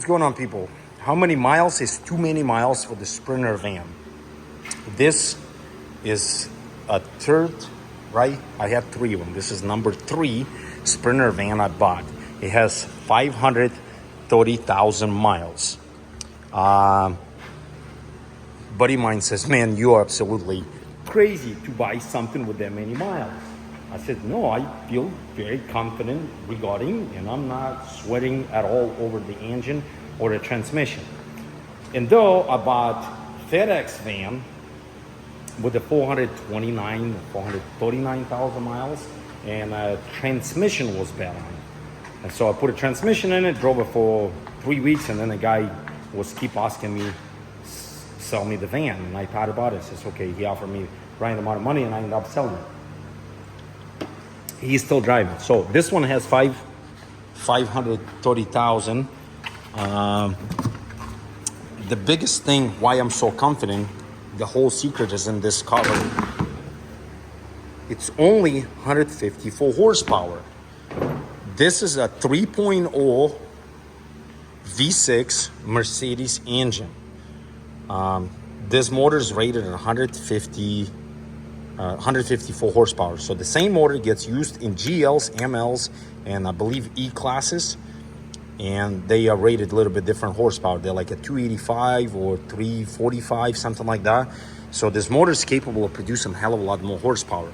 What's going on, people? How many miles is too many miles for the Sprinter van? This is a third, right? I have three of them. This is number 3 Sprinter van I bought. It has 530,000 miles. Buddy of mine says, man, you are absolutely crazy to buy something with that many miles. I said, no, I feel very confident regarding, and I'm not sweating at all over the engine or the transmission. And though I bought FedEx van with the 439,000 miles, and transmission was bad on it. And so I put a transmission in it, drove it for 3 weeks, and then the guy was keep asking me, sell me the van. And I thought about it. Says, okay, he offered me the right amount of money, and I ended up selling it. He's still driving. So this one has 530,000. The biggest thing why I'm so confident, the whole secret is in this cover. It's only 154 horsepower. This is a 3.0 V6 Mercedes engine. This motor is rated at 154 horsepower. So the same motor gets used in GLs, MLs, and I believe E classes. And they are rated a little bit different horsepower. They're like a 285 or 345, something like that. So this motor is capable of producing a hell of a lot more horsepower.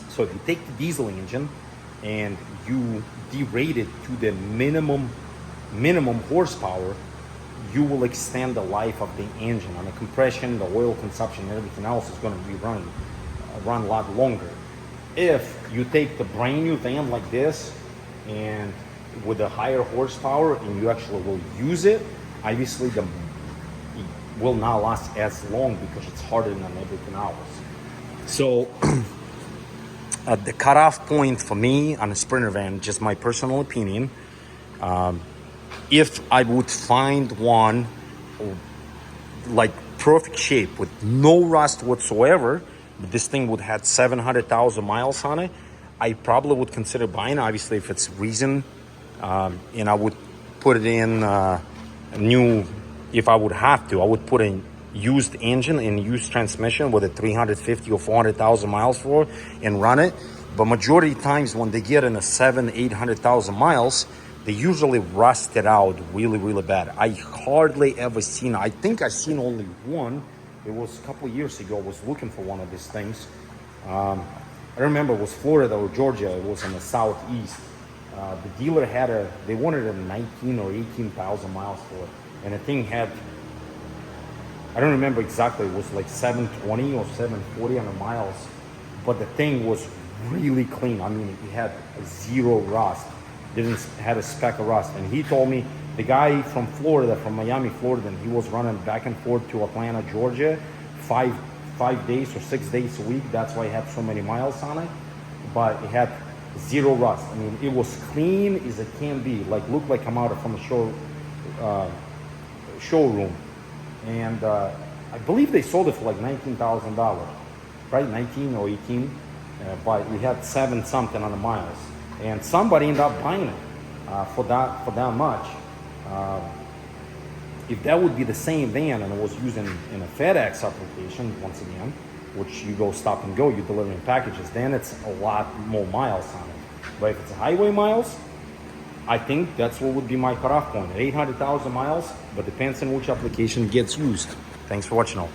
So if you take the diesel engine and you derate it to the minimum horsepower, you will extend the life of the engine. And the compression, the oil consumption, and everything else is going to be run a lot longer. If you take the brand new van like this and with a higher horsepower and you actually will use it, obviously it will not last as long because it's harder than everything else. So the cutoff point for me on a Sprinter van, just my personal opinion, if I would find one like perfect shape with no rust whatsoever, but this thing would have 700,000 miles on it, I probably would consider buying. Obviously, if it's reason, and I would put it in a new. If I would have to, I would put in used engine and used transmission with a 350 or 400,000 miles for and run it. But majority of times when they get in a 800,000 miles, they usually rust it out really bad. I hardly ever seen, I think I seen only one. It was a couple of years ago. I was looking for one of these things. I remember it was Florida or Georgia. It was in the southeast. The dealer they wanted a 19 or 18,000 miles for it. And the thing had, I don't remember exactly, it was like 720 or 740 on the miles. But the thing was really clean. I mean, it had zero rust. Had a speck of rust. And he told me, the guy from Florida, from Miami, Florida, and he was running back and forth to Atlanta, Georgia, five days or 6 days a week. That's why it had so many miles on it. But it had zero rust. I mean, it was clean as it can be. Like, looked like I'm out from a showroom. And I believe they sold it for like $19,000, right? 19 or 18. But we had 7 something on the miles. And somebody ended up buying it for that much. If that would be the same van and it was used in a FedEx application, once again, which you go stop and go, you're delivering packages, then it's a lot more miles on it. But if it's highway miles, I think that's what would be my cutoff point, at 800,000 miles, but depends on which application gets used. Thanks for watching all.